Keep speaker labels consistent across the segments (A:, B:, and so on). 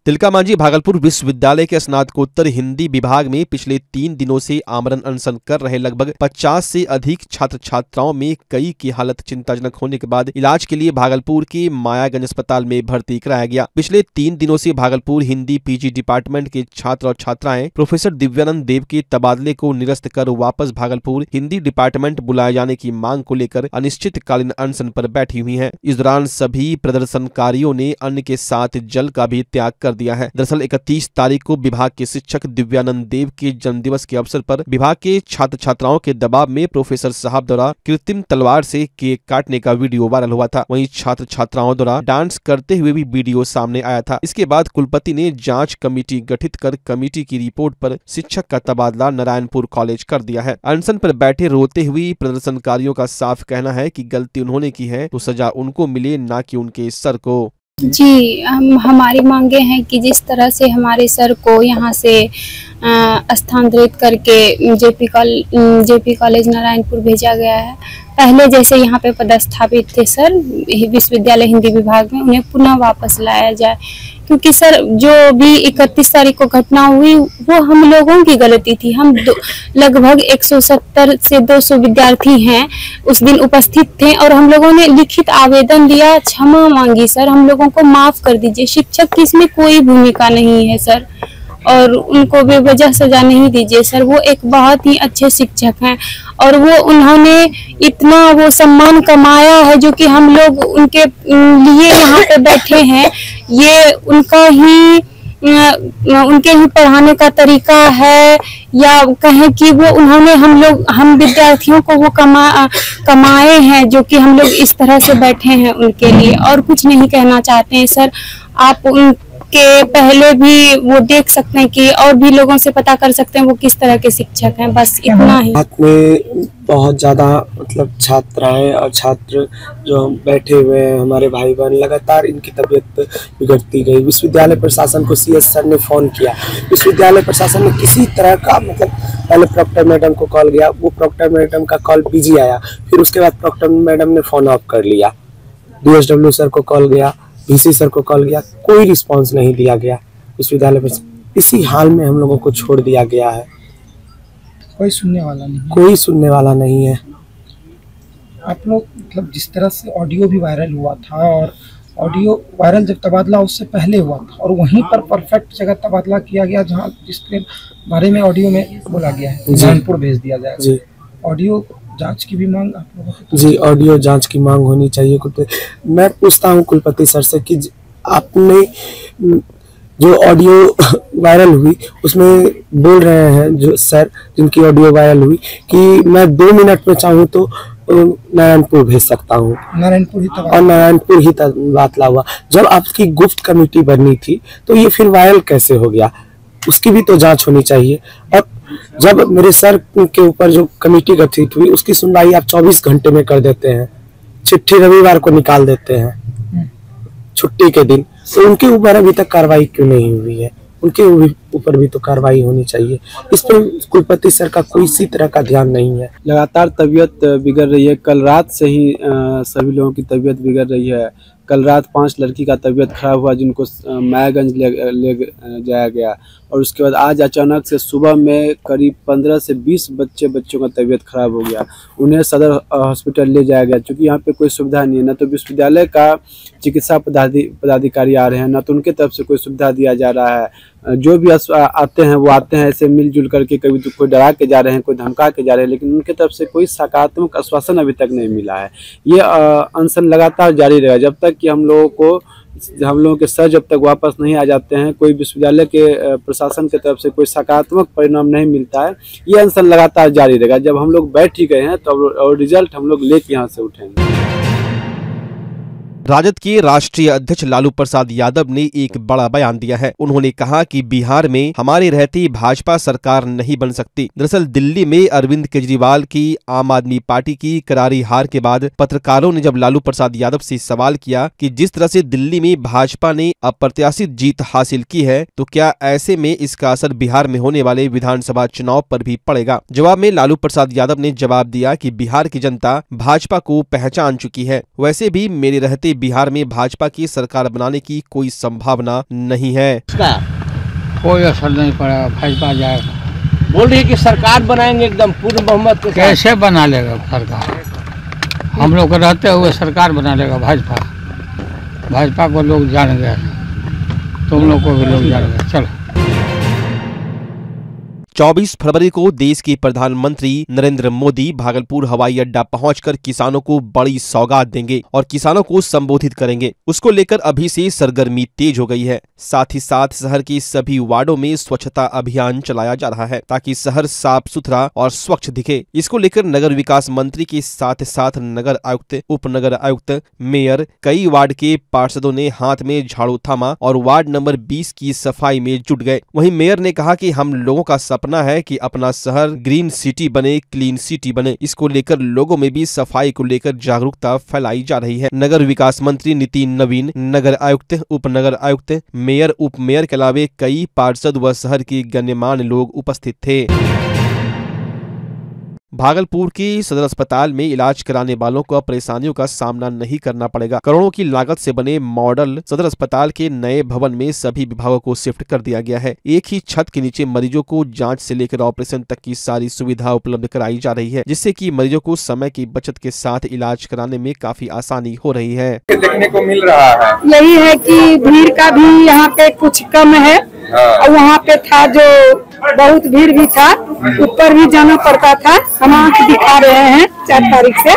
A: तिलका मांझी भागलपुर विश्वविद्यालय के स्नातकोत्तर हिंदी विभाग में पिछले 3 दिनों से आमरण अनशन कर रहे लगभग 50 से अधिक छात्र छात्राओं में कई की हालत चिंताजनक होने के बाद इलाज के लिए भागलपुर के मायागंज अस्पताल में भर्ती कराया गया। पिछले 3 दिनों से भागलपुर हिंदी पीजी डिपार्टमेंट के छात्र और छात्राएं प्रोफेसर दिव्यानंद देव के तबादले को निरस्त कर वापस भागलपुर हिंदी डिपार्टमेंट बुलाए जाने की मांग को लेकर अनिश्चितकालीन अनशन पर बैठी हुई है। इस दौरान सभी प्रदर्शनकारियों ने अन्न के साथ जल का भी त्याग कर दिया है। दरअसल 31 तारीख को विभाग के शिक्षक दिव्यानंद देव के जन्मदिवस के अवसर पर विभाग के छात्र छात्राओं के दबाव में प्रोफेसर साहब द्वारा कृत्रिम तलवार से केक काटने का वीडियो वायरल हुआ था। वहीं छात्र छात्राओं द्वारा डांस करते हुए भी वीडियो सामने आया था। इसके बाद कुलपति ने जांच कमेटी गठित कर कमेटी की रिपोर्ट पर शिक्षक का तबादला नारायणपुर कॉलेज कर दिया है। अनशन पर बैठे रोते हुए प्रदर्शनकारियों का साफ कहना है कि गलती उन्होंने की है तो सजा उनको मिले, ना कि उनके सर को।
B: जी, हमारी मांगे हैं कि जिस तरह से हमारे सर को यहाँ से स्थानांतरित करके जेपी कॉलेज नारायणपुर भेजा गया है, पहले जैसे यहाँ पे पदस्थापित थे सर विश्वविद्यालय हिंदी विभाग में, उन्हें पुनः वापस लाया जाए। क्योंकि सर जो भी 31 तारीख को घटना हुई वो हम लोगों की गलती थी। हम लगभग 170 से 200 विद्यार्थी हैं उस दिन उपस्थित थे और हम लोगों ने लिखित आवेदन दिया, क्षमा मांगी सर, हम लोगों को माफ कर दीजिए। शिक्षक की इसमें कोई भूमिका नहीं है सर, और उनको बेवजह सजा नहीं दीजिए सर। वो एक बहुत ही अच्छे शिक्षक हैं और उन्होंने इतना वो सम्मान कमाया है जो कि हम लोग उनके लिए यहाँ पे बैठे हैं। ये उनके ही पढ़ाने का तरीका है, या कहें कि वो हम विद्यार्थियों को वो कमाए हैं जो कि हम लोग इस तरह से बैठे हैं उनके लिए, और कुछ नहीं कहना चाहते हैं सर। आप उनके पहले भी वो देख सकते हैं कि और भी लोगों से पता कर सकते हैं वो किस तरह के शिक्षक हैं, बस इतना ही।
C: साथ में बहुत ज़्यादा मतलब छात्राएं और छात्र जो बैठे हुए हैं हमारे भाई बहन, लगातार इनकी तबीयत बिगड़ती गई। विश्वविद्यालय प्रशासन को सीएस सर ने फ़ोन किया, विश्वविद्यालय प्रशासन ने किसी तरह का मतलब पहले प्रॉक्टर मैडम को कॉल किया, वो प्रॉक्टर मैडम का कॉल बिजी आया, फिर उसके बाद प्रॉक्टर मैडम ने फ़ोन ऑफ कर लिया। DSW सर को कॉल गया, VC सर को कॉल गया, कोई रिस्पांस नहीं दिया गया विश्वविद्यालय पर। इसी हाल में हम लोगों को छोड़ दिया गया है,
D: कोई सुनने वाला नहीं है। आप लोग मतलब जिस तरह से ऑडियो भी वायरल हुआ था, और ऑडियो वायरल जब तबादला उससे पहले हुआ था, और वहीं पर परफेक्ट जगह तबादला किया गया जहां जिसके बारे में ऑडियो में बोला गया है नारायणपुर भेज दिया जाएगा। जी, ऑडियो जांच की भी मांग आप लोगों की? जी,
C: ऑडियो जांच की मांग होनी चाहिए। मैं पूछता हूं कुलपति सर से कि आपने जो ऑडियो वायरल हुई उसमें बोल रहे हैं जो सर जिनकी ऑडियो वायरल हुई कि मैं 2 मिनट में चाहूँ तो नारायणपुर भेज सकता हूँ, नारायणपुर ही तबादला हुआ। जब आपकी गुप्त कमेटी बननी थी तो ये फिर वायरल कैसे हो गया, उसकी भी तो जांच होनी चाहिए। और जब मेरे सर के ऊपर जो कमेटी गठित हुई उसकी सुनवाई आप 24 घंटे में कर देते हैं, चिट्ठी रविवार को निकाल देते हैं छुट्टी के दिन, तो उनके ऊपर अभी तक कार्रवाई क्यों नहीं हुई है? उनके ऊपर भी तो कार्रवाई होनी चाहिए। इस पर कुलपति सर का कोई सी तरह का ध्यान नहीं है।
E: लगातार तबीयत बिगड़ रही है, कल रात से ही सभी लोगों की तबीयत बिगड़ रही है। कल रात 5 लड़की का तबीयत खराब हुआ जिनको मायागंज ले जाया गया, और उसके बाद आज अचानक से सुबह में करीब 15 से 20 बच्चों का तबीयत खराब हो गया। उन्हें सदर हॉस्पिटल ले जाया गया, क्योंकि यहाँ पे कोई सुविधा नहीं है। न तो विश्वविद्यालय का चिकित्सा पदाधिकारी आ रहे हैं, न तो उनके तरफ से कोई सुविधा दिया जा रहा है। जो भी आते हैं वो आते हैं ऐसे मिलजुल करके, कभी तो कोई डरा के जा रहे हैं, कोई धमका के जा रहे हैं, लेकिन उनके तरफ से कोई सकारात्मक आश्वासन अभी तक नहीं मिला है। ये अनशन लगातार जारी रहेगा जब तक कि हम लोगों के सर जब तक वापस नहीं आ जाते हैं, कोई विश्वविद्यालय के प्रशासन की तरफ से कोई सकारात्मक परिणाम नहीं मिलता है। ये अनशन लगातार जारी रहेगा। जब हम लोग बैठ ही गए हैं तो और रिजल्ट हम लोग लेके यहाँ से उठेंगे।
A: राजद के राष्ट्रीय अध्यक्ष लालू प्रसाद यादव ने एक बड़ा बयान दिया है। उन्होंने कहा कि बिहार में हमारे रहते भाजपा सरकार नहीं बन सकती। दरअसल दिल्ली में अरविंद केजरीवाल की आम आदमी पार्टी की करारी हार के बाद पत्रकारों ने जब लालू प्रसाद यादव से सवाल किया कि जिस तरह से दिल्ली में भाजपा ने अप्रत्याशित जीत हासिल की है, तो क्या ऐसे में इसका असर बिहार में होने वाले विधानसभा चुनाव पर भी पड़ेगा? जवाब में लालू प्रसाद यादव ने जवाब दिया कि बिहार की जनता भाजपा को पहचान चुकी है। वैसे भी मेरे रहते बिहार में भाजपा की सरकार बनाने की कोई संभावना नहीं है।
F: कोई असर नहीं पड़ेगा, भाजपा जाएगा।
G: बोल रही है कि सरकार बनाएंगे एकदम पूर्ण बहुमत के साथ।
F: कैसे बना लेगा सरकार? हम लोग रहते हुए सरकार बना लेगा भाजपा? भाजपा को लोग जान गए, तुम लोग को भी लोग जान गए। चलो
A: 24 फरवरी को देश के प्रधानमंत्री नरेंद्र मोदी भागलपुर हवाई अड्डा पहुंचकर किसानों को बड़ी सौगात देंगे और किसानों को संबोधित करेंगे। उसको लेकर अभी से सरगर्मी तेज हो गई है। साथ ही साथ शहर के सभी वार्डों में स्वच्छता अभियान चलाया जा रहा है ताकि शहर साफ सुथरा और स्वच्छ दिखे। इसको लेकर नगर विकास मंत्री के साथ साथ नगर आयुक्त, उप नगर आयुक्त, मेयर, कई वार्ड के पार्षदों ने हाथ में झाड़ू थामा और वार्ड नंबर 20 की सफाई में जुट गए। वहीं मेयर ने कहा कि हम लोगों का सपना है कि अपना शहर ग्रीन सिटी बने, क्लीन सिटी बने। इसको लेकर लोगों में भी सफाई को लेकर जागरूकता फैलाई जा रही है। नगर विकास मंत्री नितिन नवीन, नगर आयुक्त, उप नगर आयुक्त, मेयर, उप मेयर के अलावे कई पार्षद व शहर के गण्यमान्य लोग उपस्थित थे। भागलपुर के सदर अस्पताल में इलाज कराने वालों को परेशानियों का सामना नहीं करना पड़ेगा। करोड़ों की लागत से बने मॉडल सदर अस्पताल के नए भवन में सभी विभागों को शिफ्ट कर दिया गया है। एक ही छत के नीचे मरीजों को जांच से लेकर ऑपरेशन तक की सारी सुविधा उपलब्ध कराई जा रही है, जिससे कि मरीजों को समय की बचत के साथ इलाज कराने में काफी आसानी हो रही है।
H: देखने को मिल रहा है
I: यही है कि भीड़ का भी यहाँ पे कुछ कम है और वहाँ पे था जो बहुत भीड़ भी था, ऊपर भी जाना पड़ता था। हम आँख दिखा रहे हैं 4 तारीख से।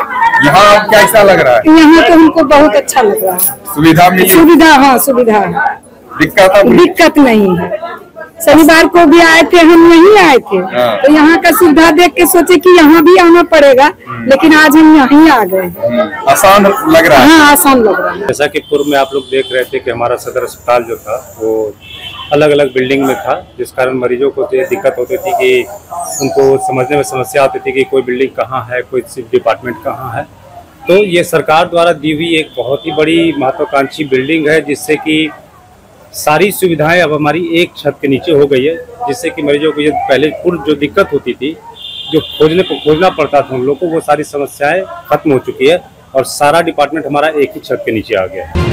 H: यहाँ कैसा लग रहा है?
I: यहाँ तो हमको बहुत अच्छा लग रहा है।
H: सुविधा मिली?
I: सुविधा, हाँ सुविधा है, दिक्कत नहीं है। शनिवार को भी आए थे, हम नहीं आए थे तो यहाँ का सुविधा देख के सोचे कि यहाँ भी आना पड़ेगा, लेकिन आज हम यहीं आ गए।
H: आसान लग रहा है?
I: हाँ आसान लग रहा है।
J: जैसा कि पूर्व में आप लोग देख रहे थे कि हमारा सदर अस्पताल जो था वो अलग अलग बिल्डिंग में था, जिस कारण मरीजों को तो ये दिक्कत होती थी कि उनको समझने में समस्या आती थी कि कोई बिल्डिंग कहाँ है, कोई डिपार्टमेंट कहाँ है। तो ये सरकार द्वारा दी हुई एक बहुत ही बड़ी महत्वाकांक्षी बिल्डिंग है, जिससे कि सारी सुविधाएं अब हमारी एक छत के नीचे हो गई है, जिससे कि मरीजों को ये पहले पूर्व जो दिक्कत होती थी, जो खोजना पड़ता था हम लोग को, वो सारी समस्याएं खत्म हो चुकी है और सारा डिपार्टमेंट हमारा एक ही छत के नीचे आ गया है।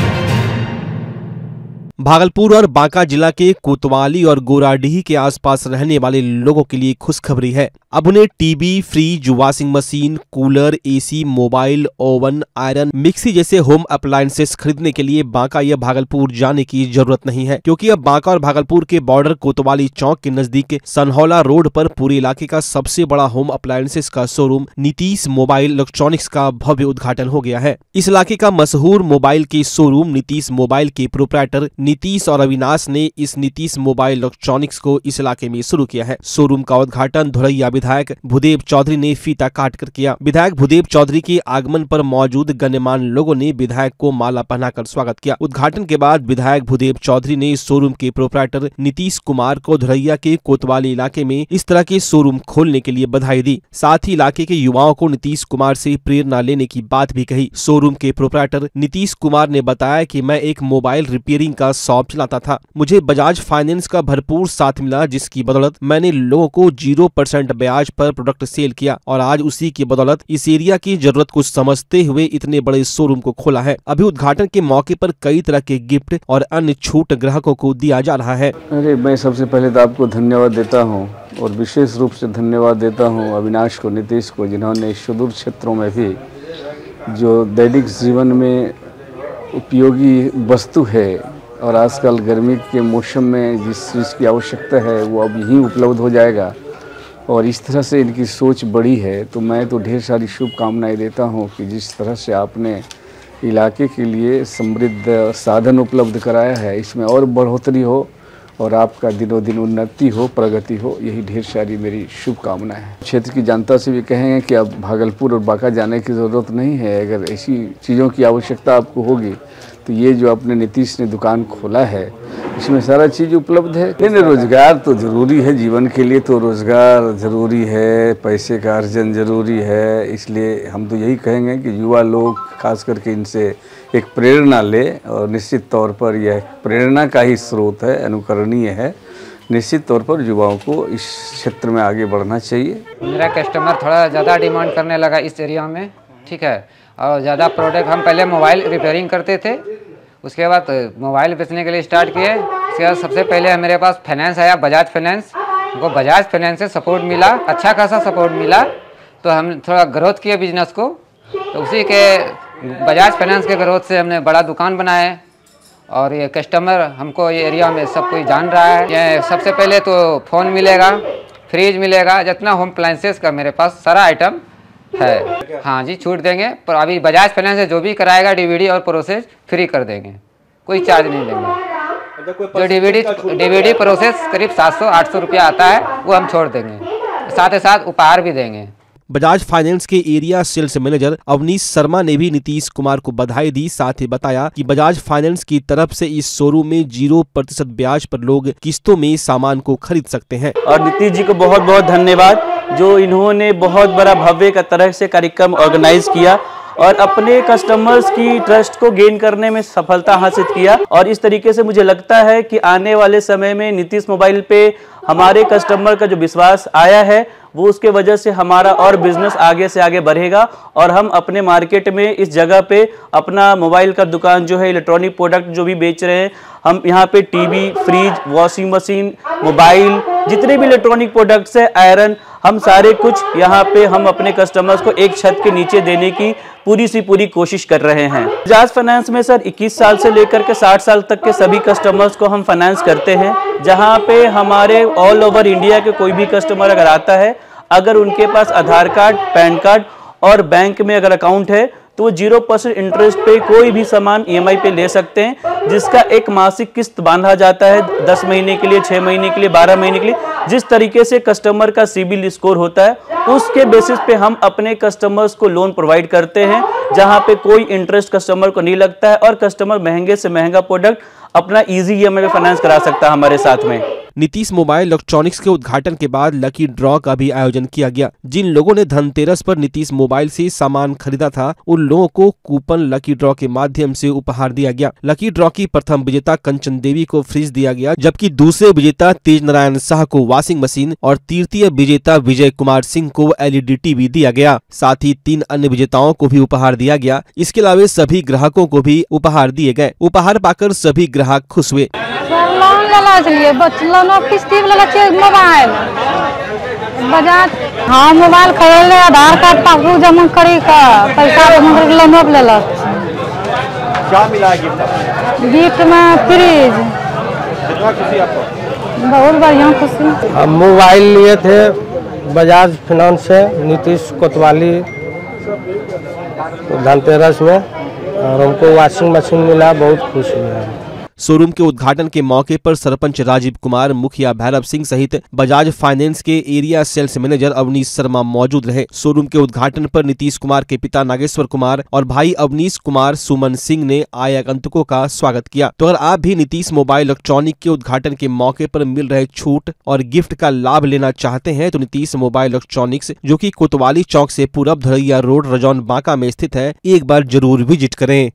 A: भागलपुर और बांका जिला के कोतवाली और गोराडीह के आसपास रहने वाले लोगों के लिए खुशखबरी है। अब उन्हें TV, fridge, washing machine, cooler, AC, mobile, oven, iron, mixie जैसे होम अप्लायंसेस खरीदने के लिए बांका या भागलपुर जाने की जरूरत नहीं है, क्योंकि अब बांका और भागलपुर के बॉर्डर कोतवाली चौक के नजदीक सनहौला रोड पर पूरे इलाके का सबसे बड़ा होम अप्लायंसेस का शोरूम नीतीश मोबाइल इलेक्ट्रॉनिक्स का भव्य उद्घाटन हो गया है। इस इलाके का मशहूर मोबाइल के शोरूम नीतीश मोबाइल के प्रोप्राइटर नीतीश और अविनाश ने इस नीतीश मोबाइल इलेक्ट्रॉनिक्स को इस इलाके में शुरू किया है। शोरूम का उद्घाटन धुरैया विधायक भूदेव चौधरी ने फीता काटकर किया। विधायक भूदेव चौधरी के आगमन पर मौजूद गण्यमान्य लोगों ने विधायक को माला पहनाकर स्वागत किया। उद्घाटन के बाद विधायक भूदेव चौधरी ने शोरूम के प्रोप्राइटर नीतीश कुमार को धुरैया के कोतवाली इलाके में इस तरह के शोरूम खोलने के लिए बधाई दी। साथ ही इलाके के युवाओं को नीतीश कुमार से प्रेरणा लेने की बात भी कही। शोरूम के प्रोप्राइटर नीतीश कुमार ने बताया कि मैं एक मोबाइल रिपेयरिंग का शॉप चलाता था, मुझे बजाज फाइनेंस का भरपूर साथ मिला, जिसकी बदौलत मैंने लोगों को 0% ब्याज पर प्रोडक्ट सेल किया और आज उसी की बदौलत इस एरिया की जरूरत को समझते हुए इतने बड़े शोरूम को खोला है। अभी उद्घाटन के मौके पर कई तरह के गिफ्ट और अन्य छूट ग्राहकों को दिया जा रहा है।
K: अरे मैं सबसे पहले तो आपको धन्यवाद देता हूँ और विशेष रूप से धन्यवाद देता हूँ अविनाश को, नीतीश को, जिन्होंने सुदूर क्षेत्रों में भी जो दैनिक जीवन में उपयोगी वस्तु है और आजकल गर्मी के मौसम में जिस चीज़ की आवश्यकता है वो अब यहीं उपलब्ध हो जाएगा और इस तरह से इनकी सोच बड़ी है। तो मैं तो ढेर सारी शुभकामनाएं देता हूं कि जिस तरह से आपने इलाके के लिए समृद्ध साधन उपलब्ध कराया है, इसमें और बढ़ोतरी हो और आपका दिनों दिन उन्नति हो, प्रगति हो, यही ढेर सारी मेरी शुभकामनाएं हैं। क्षेत्र की जनता से भी कहेंगे कि अब भागलपुर और बांका जाने की ज़रूरत नहीं है। अगर ऐसी चीज़ों की आवश्यकता आपको होगी तो ये जो अपने नीतीश ने दुकान खोला है इसमें सारा चीज़ उपलब्ध है। लेकिन रोज़गार तो ज़रूरी है, जीवन के लिए तो रोज़गार ज़रूरी है, पैसे का अर्जन ज़रूरी है। इसलिए हम तो यही कहेंगे कि युवा लोग खास करके इनसे एक प्रेरणा ले और निश्चित तौर पर यह प्रेरणा का ही स्रोत है, अनुकरणीय है। निश्चित तौर पर युवाओं को इस क्षेत्र में आगे बढ़ना चाहिए।
L: मेरा कस्टमर थोड़ा ज़्यादा डिमांड करने लगा इस एरिया में, ठीक है, और ज़्यादा प्रोडक्ट हम पहले मोबाइल रिपेयरिंग करते थे, उसके बाद मोबाइल बेचने के लिए स्टार्ट किए। उसके बाद सबसे पहले मेरे पास फाइनेंस आया, बजाज फाइनेंस। हमको बजाज फाइनेंस से सपोर्ट मिला, अच्छा खासा सपोर्ट मिला, तो हम थोड़ा ग्रोथ किए बिजनेस को। तो उसी के बजाज फाइनेंस के ग्रोथ से हमने बड़ा दुकान बनाया और ये कस्टमर हमको ये एरिया में सब कोई जान रहा है। ये सबसे पहले तो फ़ोन मिलेगा, फ्रिज मिलेगा, जितना होम अप्लायंसेस का मेरे पास सारा आइटम है। हाँ जी, छूट देंगे, पर अभी बजाज फाइनेंस से जो भी कराएगा डीवीडी और प्रोसेस फ्री कर देंगे, कोई चार्ज नहीं लेंगे। जो डीवीडी प्रोसेस करीब 700-800 रुपया आता है वो हम छोड़ देंगे, साथ ही साथ उपहार भी देंगे।
A: बजाज फाइनेंस के area sales manager Avnish Sharma ने भी नीतीश कुमार को बधाई दी। साथ ही बताया कि बजाज फाइनेंस की तरफ से इस शोरूम में 0% ब्याज पर लोग किस्तों में सामान को खरीद सकते हैं।
M: और नीतीश जी को बहुत बहुत धन्यवाद, जो इन्होंने बहुत बड़ा भव्य का तरह से कार्यक्रम ऑर्गेनाइज किया और अपने कस्टमर्स की ट्रस्ट को गेन करने में सफलता हासिल किया। और इस तरीके से मुझे लगता है कि आने वाले समय में नीतीश मोबाइल पे हमारे कस्टमर का जो विश्वास आया है वो उसके वजह से हमारा और बिजनेस आगे से आगे बढ़ेगा और हम अपने मार्केट में इस जगह पे अपना मोबाइल का दुकान जो है, इलेक्ट्रॉनिक प्रोडक्ट जो भी बेच रहे हैं हम यहाँ पे TV, fridge, washing machine, mobile, जितने भी इलेक्ट्रॉनिक प्रोडक्ट्स है, आयरन, हम सारे कुछ यहाँ पे हम अपने कस्टमर्स को एक छत के नीचे देने की पूरी कोशिश कर रहे हैं। बजाज फाइनेंस में सर 21 साल से लेकर के 60 साल तक के सभी कस्टमर्स को हम फाइनेंस करते हैं, जहाँ पे हमारे ऑल ओवर इंडिया के कोई भी कस्टमर अगर आता है, अगर उनके पास आधार कार्ड, पैन कार्ड और बैंक में अगर अकाउंट है तो वो 0% इंटरेस्ट पे कोई भी सामान EMI पे ले सकते हैं, जिसका एक मासिक किस्त बांधा जाता है 10 महीने के लिए, 6 महीने के लिए, 12 महीने के लिए। जिस तरीके से कस्टमर का सिबिल स्कोर होता है उसके बेसिस पे हम अपने कस्टमर्स को लोन प्रोवाइड करते हैं, जहां पे कोई इंटरेस्ट कस्टमर को नहीं लगता है और कस्टमर महंगे से महंगा प्रोडक्ट अपना इजी EMI में फाइनेंस करा सकता है हमारे साथ में।
A: नीतीश मोबाइल इलेक्ट्रॉनिक्स के उद्घाटन के बाद लकी ड्रॉ का भी आयोजन किया गया। जिन लोगों ने धनतेरस पर नीतीश मोबाइल से सामान खरीदा था उन लोगों को कूपन लकी ड्रॉ के माध्यम से उपहार दिया गया। लकी ड्रॉ की प्रथम विजेता कंचन देवी को फ्रिज दिया गया, जबकि दूसरे विजेता तेज नारायण शाह को वॉशिंग मशीन और तृतीय विजेता विजय कुमार सिंह को LED टीवी दिया गया। साथ ही 3 अन्य विजेताओं को भी उपहार दिया गया। इसके अलावा सभी ग्राहकों को भी उपहार दिए गए। उपहार पाकर सभी ग्राहक खुश हुए।
N: मोबाइल बजाज, हाँ मोबाइल खरीद, आधार कार्ड पासबुक जमा करी का पैसा जमा कर लोन ले।
O: क्या मिला गिफ्ट?
N: गिफ्ट में फ्रिज।
O: कितना खुशी आपको?
N: बहुत बढ़िया खुशी।
P: हम मोबाइल लिए थे बजाज फाइनेंस से, नीतीश कोतवाली धनतेरस में, और हमको वॉशिंग मशीन मिला, बहुत खुश हुआ।
A: शोरूम के उद्घाटन के मौके पर सरपंच राजीव कुमार, मुखिया भैरव सिंह सहित बजाज फाइनेंस के area sales manager Avnish Sharma मौजूद रहे। शोरूम के उद्घाटन पर नीतीश कुमार के पिता नागेश्वर कुमार और भाई अवनीश कुमार सुमन सिंह ने आए आगंतुकों का स्वागत किया। तो अगर आप भी नीतीश मोबाइल इलेक्ट्रॉनिक के उद्घाटन के मौके पर मिल रहे छूट और गिफ्ट का लाभ लेना चाहते हैं तो नीतीश मोबाइल इलेक्ट्रॉनिक्स, जो कि कोतवाली चौक से पूरब धरैया रोड, रजौन बांका में स्थित है, एक बार जरूर विजिट करें।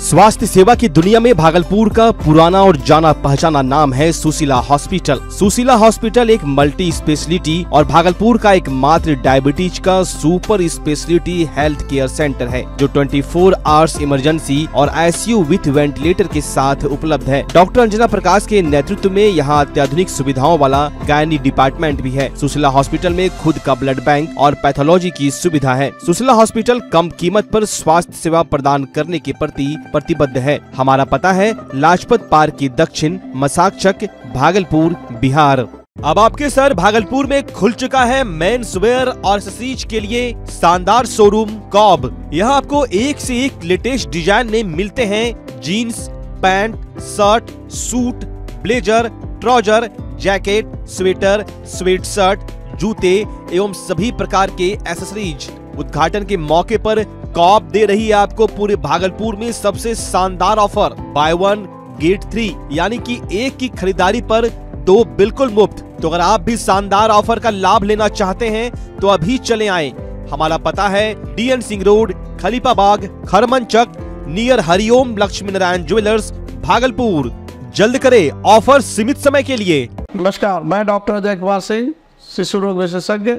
A: स्वास्थ्य सेवा की दुनिया में भागलपुर का पुराना और जाना पहचाना नाम है सुशीला हॉस्पिटल। सुशीला हॉस्पिटल एक मल्टी स्पेशलिटी और भागलपुर का एक मात्र डायबिटीज का super speciality health care centre है, जो 24 आवर्स इमरजेंसी और ICU विथ वेंटिलेटर के साथ उपलब्ध है। डॉक्टर अंजना प्रकाश के नेतृत्व में यहाँ अत्याधुनिक सुविधाओं वाला गायनी डिपार्टमेंट भी है। सुशीला हॉस्पिटल में खुद का ब्लड बैंक और पैथोलॉजी की सुविधा है। सुशीला हॉस्पिटल कम कीमत पर स्वास्थ्य सेवा प्रदान करने के प्रति प्रतिबद्ध है। हमारा पता है लाजपत पार्क की दक्षिण, मसाकचक, भागलपुर, बिहार। अब आपके सर भागलपुर में खुल चुका है मेंस वेयर और एक्सेसरीज के लिए शानदार शोरूम कॉब। यहाँ आपको एक से एक लेटेस्ट डिजाइन में मिलते हैं jeans, pant, shirt, suit, blazer, trouser, jacket, sweater, sweat shirt, जूते एवं सभी प्रकार के एक्सेसरीज। उद्घाटन के मौके पर कॉब दे रही है आपको पूरे भागलपुर में सबसे शानदार ऑफर, बाय 1 गेट 3, यानी कि एक की खरीदारी पर 2 बिल्कुल मुफ्त। तो अगर आप भी शानदार ऑफर का लाभ लेना चाहते हैं तो अभी चले आएं। हमारा पता है DN Singh road, Khalifabagh, Kharmanchak, near Hariom Lakshmi Narayan jewellers, Bhagalpur. जल्द करे, ऑफर सीमित समय के लिए।
Q: नमस्कार, मैं डॉक्टर अजय कुमार सिंह, शिशु रोग विशेषज्ञ,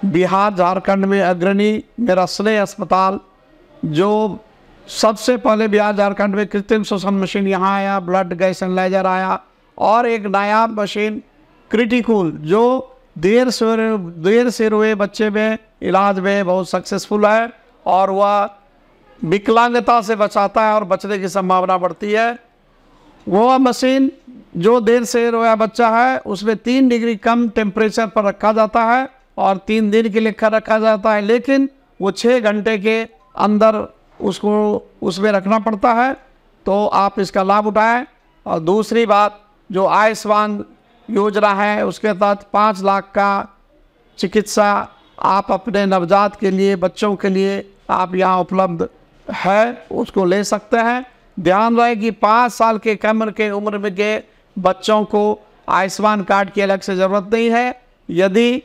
Q: बिहार झारखंड में अग्रणी मेरा स्नेह अस्पताल, जो सबसे पहले बिहार झारखंड में कृत्रिम श्वसन मशीन यहाँ आया, ब्लड गैस एनालाइजर आया, और एक नायाब मशीन क्रिटिकल जो देर से रोए बच्चे में इलाज में बहुत सक्सेसफुल है, और वह विकलांगता से बचाता है और बचने की संभावना बढ़ती है। वो मशीन जो देर से रोया बच्चा है उसमें 3 डिग्री कम टेम्परेचर पर रखा जाता है और 3 दिन के लिए रखा जाता है, लेकिन वो 6 घंटे के अंदर उसको उसमें रखना पड़ता है। तो आप इसका लाभ उठाएं। और दूसरी बात, जो आयुष्मान योजना है उसके तहत 5 लाख का चिकित्सा आप अपने नवजात के लिए, बच्चों के लिए आप यहाँ उपलब्ध है, उसको ले सकते हैं। ध्यान रहे कि 5 साल के कम के उम्र में के बच्चों को आयुष्मान कार्ड की अलग से ज़रूरत नहीं है। यदि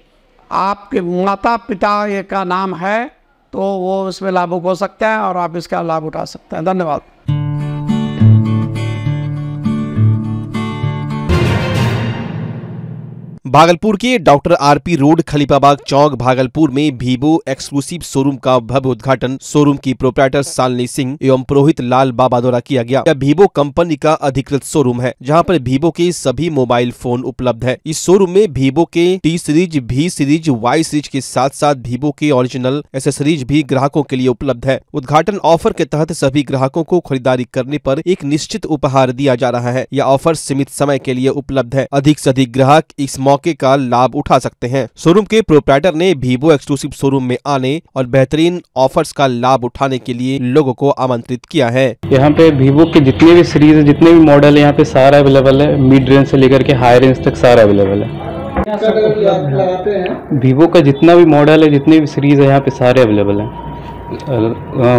Q: आपके माता पिता ये का नाम है तो वो इसमें लाभुक हो सकता है और आप इसका लाभ उठा सकते हैं। धन्यवाद।
A: भागलपुर के डॉक्टर आरपी रोड, खलीफाबाग चौक, भागलपुर में वीवो एक्सक्लूसिव शोरूम का भव्य उद्घाटन शोरूम की प्रोप्राइटर शालिनी सिंह एवं पुरोहित लाल बाबा द्वारा किया गया। यह वीवो कंपनी का अधिकृत शोरूम है जहां पर वीवो के सभी मोबाइल फोन उपलब्ध है। इस शोरूम में वीवो के T series, V series, Y series के साथ साथ वीवो के ओरिजिनल एसेसरीज भी ग्राहकों के लिए उपलब्ध है। उद्घाटन ऑफर के तहत सभी ग्राहकों को खरीदारी करने पर एक निश्चित उपहार दिया जा रहा है। यह ऑफर सीमित समय के लिए उपलब्ध है। अधिक से अधिक ग्राहक इस मौके का लाभ उठा सकते हैं। शोरूम के प्रोप्राइटर ने वीवो एक्सक्लूसिव शोरूम में आने और बेहतरीन ऑफर्स का लाभ उठाने के लिए लोगों को आमंत्रित किया है।
R: यहाँ पे वीवो के जितने भी सीरीज, जितने भी मॉडल यहाँ पे सारा अवेलेबल है। मिड रेंज से लेकर के हाई रेंज तक सारा अवेलेबल है। वीवो का जितना भी मॉडल है, जितने भी सीरीज है यहाँ पे सारे अवेलेबल है।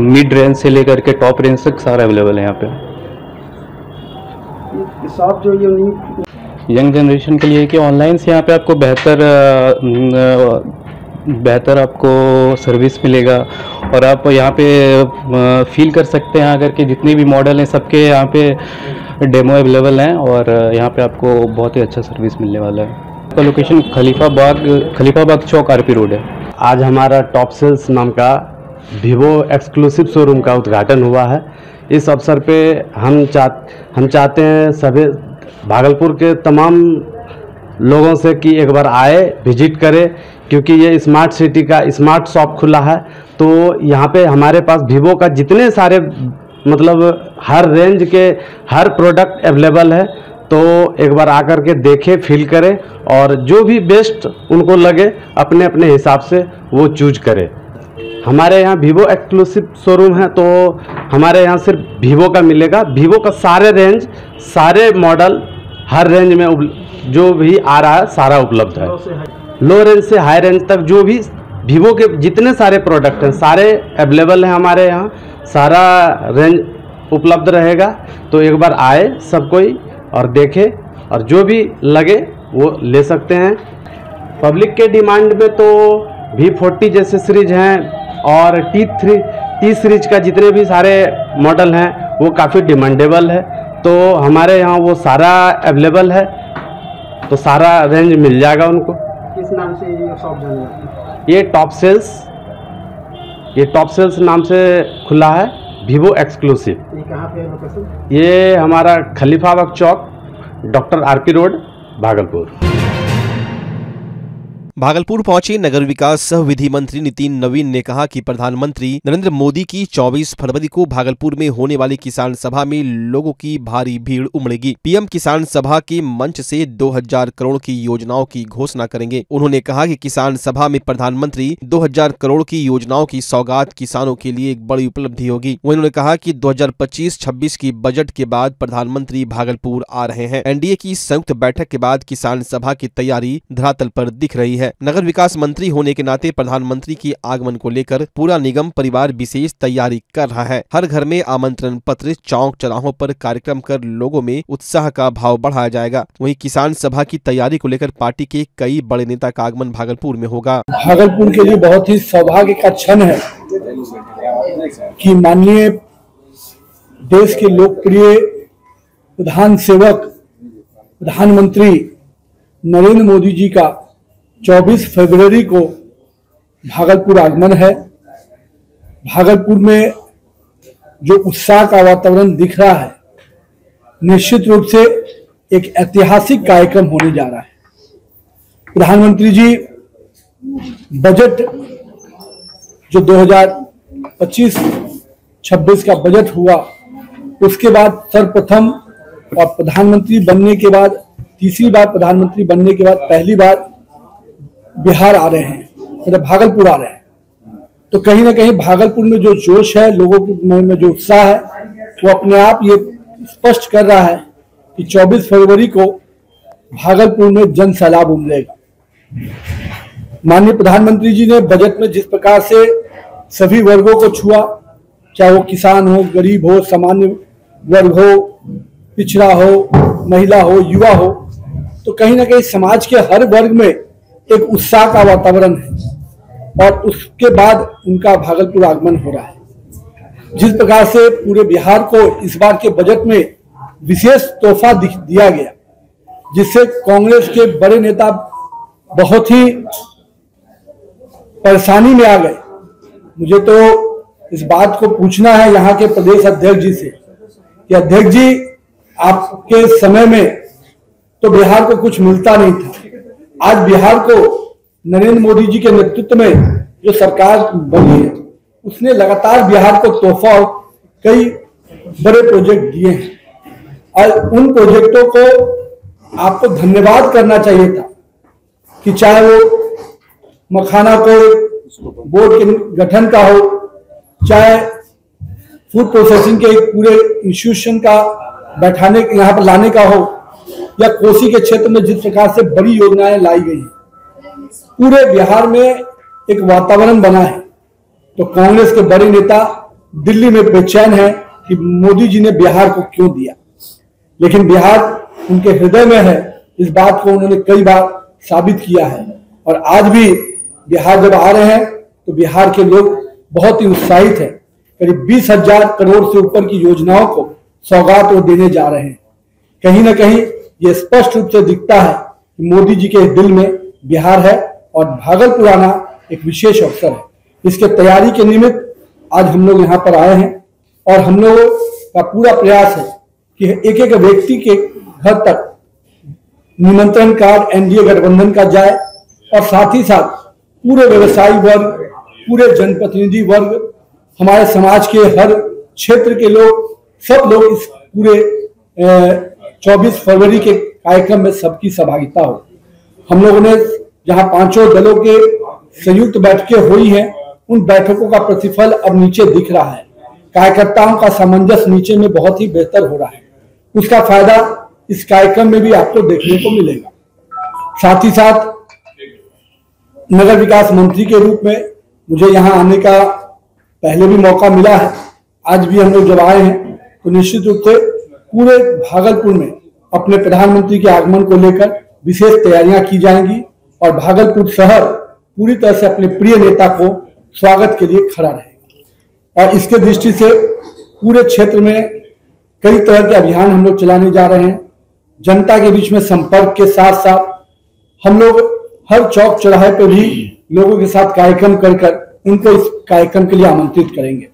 R: मिड रेंज से लेकर के टॉप रेंज तक सारा अवेलेबल है यहाँ पे।
D: शॉप जो
R: यंग जनरेशन के लिए कि ऑनलाइन से यहाँ पे आपको बेहतर आपको सर्विस मिलेगा और आप यहाँ पे फील कर सकते हैं आकर के जितने भी मॉडल हैं सबके यहाँ पे डेमो अवेलेबल हैं और यहाँ पे आपको बहुत ही अच्छा सर्विस मिलने वाला है। आपका लोकेशन खलीफाबाग चौक, आरपी रोड है।
S: आज हमारा टॉप सेल्स नाम का वीवो एक्सक्लूसिव शोरूम का उद्घाटन हुआ है। इस अवसर पे हम चाहते हैं सभी भागलपुर के तमाम लोगों से कि एक बार आए, विजिट करें, क्योंकि ये स्मार्ट सिटी का स्मार्ट शॉप खुला है। तो यहाँ पे हमारे पास वीवो का जितने सारे मतलब हर रेंज के हर प्रोडक्ट अवेलेबल है। तो एक बार आकर के देखें, फील करें और जो भी बेस्ट उनको लगे अपने अपने हिसाब से वो चूज करें। हमारे यहाँ वीवो एक्सक्लूसिव शोरूम है, तो हमारे यहाँ सिर्फ वीवो का मिलेगा। वीवो का सारे रेंज, सारे मॉडल हर रेंज में जो भी आ रहा है सारा उपलब्ध है। लो रेंज से हाई रेंज तक जो भी वीवो के जितने सारे प्रोडक्ट हैं सारे अवेलेबल हैं हमारे यहाँ। सारा रेंज उपलब्ध रहेगा। तो एक बार आए सब कोई और देखे और जो भी लगे वो ले सकते हैं। पब्लिक के डिमांड में तो V40 जैसे सीरीज हैं और T सीरीज का जितने भी सारे मॉडल हैं वो काफ़ी डिमांडेबल है। तो हमारे यहाँ वो सारा अवेलेबल है, तो सारा रेंज मिल जाएगा उनको।
D: किस नाम से ये शॉप जाना है?
S: ये टॉप सेल्स नाम से खुला है, वीवो एक्सक्लूसिव।
D: ये कहाँ पे है लोकेशन?
S: ये हमारा Khalifabagh Chowk, Doctor RP Road, Bhagalpur.
A: Bhagalpur पहुंचे नगर विकास सह विधि मंत्री नितिन नवीन ने कहा कि प्रधानमंत्री नरेंद्र मोदी की 24 फरवरी को भागलपुर में होने वाली किसान सभा में लोगों की भारी भीड़ उमड़ेगी। पीएम किसान सभा के मंच से 2000 करोड़ की योजनाओं की घोषणा करेंगे। उन्होंने कहा कि किसान सभा में प्रधानमंत्री 2000 करोड़ की योजनाओं की सौगात किसानों के लिए एक बड़ी उपलब्धि होगी। उन्होंने कहा कि 2025-26 की बजट के बाद प्रधानमंत्री भागलपुर आ रहे हैं। एनडीए की संयुक्त बैठक के बाद किसान सभा की तैयारी धरातल पर दिख रही है। नगर विकास मंत्री होने के नाते प्रधानमंत्री की आगमन को लेकर पूरा निगम परिवार विशेष तैयारी कर रहा है। हर घर में आमंत्रण पत्र, चौक चौराहों पर कार्यक्रम कर लोगों में उत्साह का भाव बढ़ाया जाएगा। वहीं किसान सभा की तैयारी को लेकर पार्टी के कई बड़े नेता का आगमन भागलपुर में होगा।
T: भागलपुर के लिए बहुत ही सौभाग्य का क्षण है कि माननीय देश के लोकप्रिय प्रधान सेवक प्रधानमंत्री नरेंद्र मोदी जी का 24 फरवरी को भागलपुर आगमन है। भागलपुर में जो उत्साह का वातावरण दिख रहा है, निश्चित रूप से एक ऐतिहासिक कार्यक्रम होने जा रहा है। प्रधानमंत्री जी बजट जो 2025-26 का बजट हुआ, उसके बाद सर्वप्रथम और प्रधानमंत्री बनने के बाद तीसरी बार प्रधानमंत्री बनने के बाद पहली बार बिहार आ रहे हैं, मतलब भागलपुर आ रहे हैं। तो कहीं ना कहीं भागलपुर में जो जोश है, लोगों के मन में जो उत्साह है, वो अपने आप ये स्पष्ट कर रहा है कि 24 फरवरी को भागलपुर में जन सैलाब उमड़ेगा। माननीय प्रधानमंत्री जी ने बजट में जिस प्रकार से सभी वर्गों को छुआ, चाहे वो किसान हो, गरीब हो, सामान्य वर्ग हो, पिछड़ा हो, महिला हो, युवा हो, तो कहीं ना कहीं समाज के हर वर्ग में एक उत्साह का वातावरण है और उसके बाद उनका भागलपुर आगमन हो रहा है। जिस प्रकार से पूरे बिहार को इस बार के बजट में विशेष तोहफा दिया गया, जिससे कांग्रेस के बड़े नेता बहुत ही परेशानी में आ गए। मुझे तो इस बात को पूछना है यहाँ के प्रदेश अध्यक्ष जी से कि अध्यक्ष जी, आपके समय में तो बिहार को कुछ मिलता नहीं था, आज बिहार को नरेंद्र मोदी जी के नेतृत्व में जो सरकार बनी है, उसने लगातार बिहार को तोहफा और कई बड़े प्रोजेक्ट दिए हैं और उन प्रोजेक्टों को आपको धन्यवाद करना चाहिए था कि चाहे वो मखाना को बोर्ड के गठन का हो, चाहे फूड प्रोसेसिंग के एक पूरे इंस्टीट्यूशन का बैठाने यहाँ पर लाने का हो, या कोसी के क्षेत्र में जिस प्रकार से बड़ी योजनाएं लाई गई हैं, पूरे बिहार में एक वातावरण बना है। तो कांग्रेस के बड़े नेता दिल्ली में बेचैन है कि मोदी जी ने बिहार को क्यों दिया, लेकिन बिहार उनके हृदय में है। इस बात को उन्होंने कई बार साबित किया है और आज भी बिहार जब आ रहे हैं तो बिहार के लोग बहुत ही उत्साहित हैं। करीब 20,000 करोड़ से ऊपर की योजनाओं को सौगात वो देने जा रहे हैं। कहीं ना कहीं ये स्पष्ट रूप से दिखता है कि मोदी जी के दिल में बिहार है और भागलपुर आना एक विशेष अवसर है। इसके तैयारी के निमित्त आज हम लोग यहाँ पर आए हैं और हम लोगों का पूरा प्रयास है कि एक एक व्यक्ति के घर तक निमंत्रण कार्ड एनडीए गठबंधन का जाए और साथ ही साथ पूरे व्यवसायी वर्ग, पूरे जनप्रतिनिधि वर्ग, हमारे समाज के हर क्षेत्र के लोग, सब लोग इस पूरे 24 फरवरी के कार्यक्रम में सबकी सहभागिता हो। हम लोगों ने जहां पांचों दलों के संयुक्त बैठकें हुई हैं, उन बैठकों का प्रतिफल अब नीचे दिख रहा है। कार्यकर्ताओं का सामंजस्य नीचे में बहुत ही बेहतर हो रहा है। उसका फायदा इस कार्यक्रम में भी आपको देखने को मिलेगा। साथ ही साथ नगर विकास मंत्री के रूप में मुझे यहाँ आने का पहले भी मौका मिला है, आज भी हम लोग जब आए हैं तो निश्चित रूप से पूरे भागलपुर में अपने प्रधानमंत्री के आगमन को लेकर विशेष तैयारियां की जाएंगी और भागलपुर शहर पूरी तरह से अपने प्रिय नेता को स्वागत के लिए खड़ा रहेगा। और इसके दृष्टि से पूरे क्षेत्र में कई तरह के अभियान हम लोग चलाने जा रहे हैं। जनता के बीच में संपर्क के साथ साथ हम लोग हर चौक चौराहे पर भी लोगों के साथ कार्यक्रम कर उनको इस कार्यक्रम के लिए आमंत्रित करेंगे।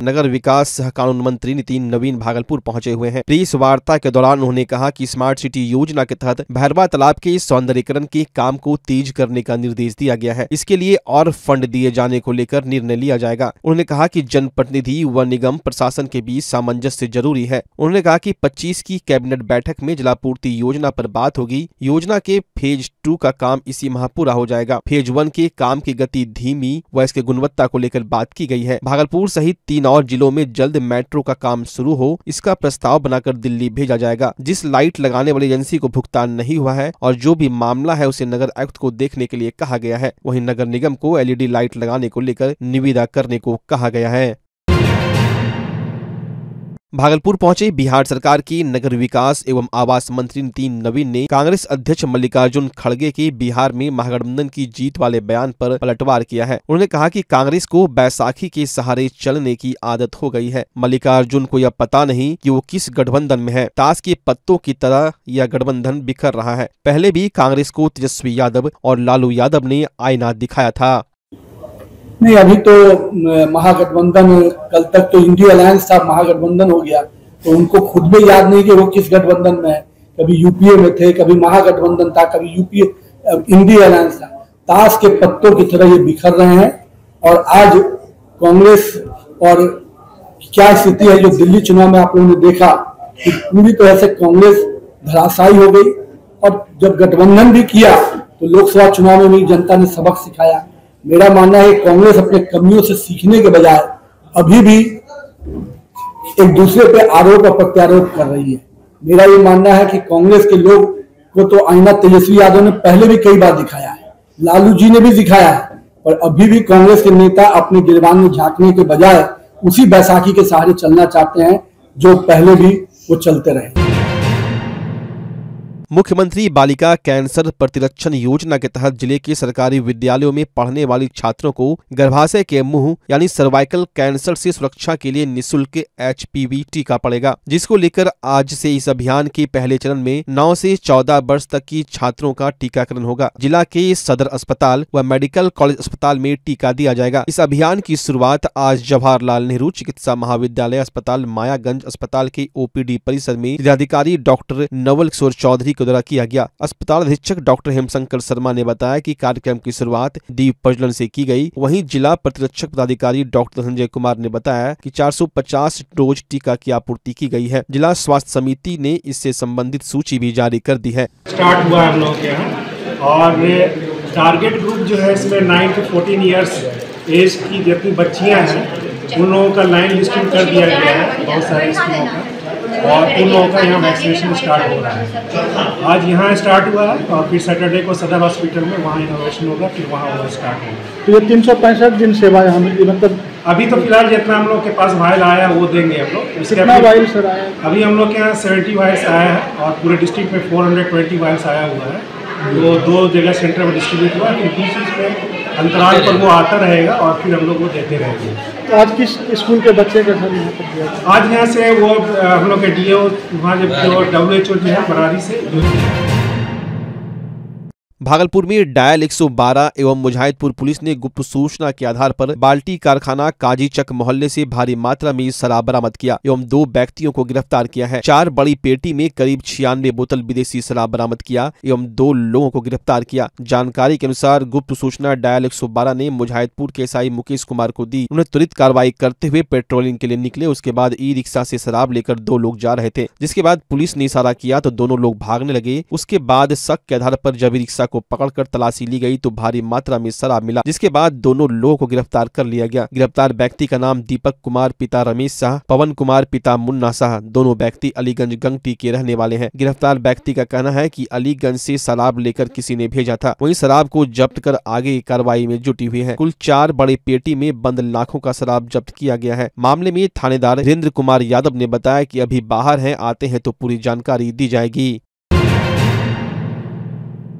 A: नगर विकास सह कानून मंत्री नितिन नवीन भागलपुर पहुंचे हुए हैं। प्रेस वार्ता के दौरान उन्होंने कहा कि स्मार्ट सिटी योजना के तहत भैरवा तालाब के सौंदर्यीकरण के काम को तेज करने का निर्देश दिया गया है। इसके लिए और फंड दिए जाने को लेकर निर्णय लिया जाएगा। उन्होंने कहा कि जनप्रतिनिधि व निगम प्रशासन के बीच सामंजस्य जरूरी है। उन्होंने कहा कि 25 की कैबिनेट बैठक में जलापूर्ति योजना पर बात होगी। योजना के फेज 2 का काम इसी माह पूरा हो जाएगा। फेज 1 के काम की गति धीमी व इसके गुणवत्ता को लेकर बात की गई है। भागलपुर सहित 3 और जिलों में जल्द मेट्रो का काम शुरू हो, इसका प्रस्ताव बनाकर दिल्ली भेजा जाएगा। जिस लाइट लगाने वाली एजेंसी को भुगतान नहीं हुआ है और जो भी मामला है उसे नगर आयुक्त को देखने के लिए कहा गया है। वहीं नगर निगम को एलईडी लाइट लगाने को लेकर निविदा करने को कहा गया है। भागलपुर पहुंचे बिहार सरकार की नगर विकास एवं आवास मंत्री नितिन नवीन ने कांग्रेस अध्यक्ष मल्लिकार्जुन खड़गे के बिहार में महागठबंधन की जीत वाले बयान पर पलटवार किया है। उन्होंने कहा कि कांग्रेस को बैसाखी के सहारे चलने की आदत हो गई है। मल्लिकार्जुन को यह पता नहीं कि वो किस गठबंधन में है। ताश के पत्तों की तरह यह गठबंधन बिखर रहा है। पहले भी कांग्रेस को तेजस्वी यादव और लालू यादव ने आईना दिखाया था।
T: नहीं, अभी तो महागठबंधन, कल तक तो इंडिया अलायंस था, महागठबंधन हो गया, तो उनको खुद भी याद नहीं कि वो किस गठबंधन में है। कभी यूपीए में थे, कभी महागठबंधन था, कभी यूपीए इंडिया अलायंस था। ताश के पत्तों की तरह ये बिखर रहे हैं। और आज कांग्रेस और क्या स्थिति है जो दिल्ली चुनाव में आप लोगों ने देखा कि पूरी तरह से कांग्रेस धराशायी हो गई। और जब गठबंधन भी किया तो लोकसभा चुनाव में भी जनता ने सबक सिखाया। मेरा मानना है कांग्रेस अपने कमियों से सीखने के बजाय अभी भी एक दूसरे पे आरोप और प्रत्यारोप कर रही है। मेरा ये मानना है कि कांग्रेस के लोग को तो आईना तेजस्वी यादव ने पहले भी कई बार दिखाया है, लालू जी ने भी दिखाया है, पर अभी भी कांग्रेस के नेता अपने गिरबान में झांकने के बजाय उसी बैसाखी के सहारे चलना चाहते हैं जो पहले भी वो चलते रहे।
A: मुख्यमंत्री बालिका कैंसर प्रतिरक्षण योजना के तहत जिले के सरकारी विद्यालयों में पढ़ने वाली छात्रों को गर्भाशय के मुंह यानी सर्वाइकल कैंसर से सुरक्षा के लिए निःशुल्क HPV टीका पड़ेगा, जिसको लेकर आज से इस अभियान के पहले चरण में 9 से 14 वर्ष तक की छात्रों का टीकाकरण होगा। जिला के सदर अस्पताल व मेडिकल कॉलेज अस्पताल में टीका दिया जाएगा। इस अभियान की शुरुआत आज जवाहरलाल नेहरू चिकित्सा महाविद्यालय अस्पताल मायागंज अस्पताल के OPD परिसर में जिलाधिकारी डॉक्टर नवल किशोर चौधरी के द्वारा किया गया। अस्पताल अधीक्षक डॉक्टर हेमशंकर शर्मा ने बताया कि कार्यक्रम की शुरुआत दीप प्रज्वलन से की गई। वहीं जिला प्रतिरक्षक पदाधिकारी डॉक्टर संजय कुमार ने बताया कि 450 डोज टीका की आपूर्ति की गई है। जिला स्वास्थ्य समिति ने इससे संबंधित सूची भी जारी कर दी है।
U: स्टार्ट हुआ हम लोगों के यहाँ और टारगेट ग्रुप जो है इसमें 9 to 14 ईयर्स एज की जितनी बच्चियाँ हैं उन लोगों का लाइन लिस्टिंग कर दिया गया है बहुत सारे स्कूलों का, और उन लोगों का यहाँ वैक्सीनेशन स्टार्ट हो रहा है। आज यहाँ स्टार्ट हुआ है और फिर सैटरडे को सदर हॉस्पिटल में वहाँ इनोवेशन होगा, फिर वहाँ वो स्टार्ट होगा।
D: तो ये 365 दिन सेवा यहाँ मिलती, मतलब
U: अभी तो फिलहाल जितना हम लोग के पास वायल आया वो देंगे हम लोग।
D: कितना वायल सर आया?
U: अभी हम लोग के यहाँ 70 वायल्स आया है और पूरे डिस्ट्रिक्ट में 420 वायल्स आया हुआ है। वो 2 जगह सेंटर में डिस्ट्रीब्यूट हुआ है, फिर बीच में अंतराल पर वो आता रहेगा और फिर हम लोग वो देते रहेंगे।
D: तो आज किस स्कूल के बच्चे का सर यहाँ पर दिया?
U: आज यहाँ से वो हम लोग के DO वहाँ जो WHO जो है बरारी से।
A: भागलपुर में डायल 112 एवं मुजाहिदपुर पुलिस ने गुप्त सूचना के आधार पर बाल्टी कारखाना काजीचक मोहल्ले से भारी मात्रा में शराब बरामद किया एवं 2 व्यक्तियों को गिरफ्तार किया है। 4 बड़ी पेटी में करीब 96 बोतल विदेशी शराब बरामद किया एवं 2 लोगों को गिरफ्तार किया। जानकारी के अनुसार गुप्त सूचना डायल 112 ने मुजाहिदपुर के SI मुकेश कुमार को दी। उन्हें त्वरित कार्रवाई करते हुए पेट्रोलिंग के लिए निकले। उसके बाद ई-रिक्शा से शराब लेकर 2 लोग जा रहे थे, जिसके बाद पुलिस ने इशारा किया तो दोनों लोग भागने लगे। उसके बाद शक के आधार पर जब रिक्शा को पकड़कर तलाशी ली गई तो भारी मात्रा में शराब मिला, जिसके बाद दोनों लोगों को गिरफ्तार कर लिया गया। गिरफ्तार व्यक्ति का नाम दीपक कुमार पिता रमेश शाह, पवन कुमार पिता मुन्ना शाह। दोनों व्यक्ति अलीगंज गंगटी के रहने वाले हैं। गिरफ्तार व्यक्ति का कहना है कि अलीगंज से शराब लेकर किसी ने भेजा था, वहीं शराब को जब्त कर आगे की कार्रवाई में जुटी हुई है। कुल 4 बड़े पेटी में बंद लाखों का शराब जब्त किया गया है। मामले में थानेदार वीरेंद्र कुमार यादव ने बताया कि अभी बाहर हैं, आते हैं तो पूरी जानकारी दी जाएगी।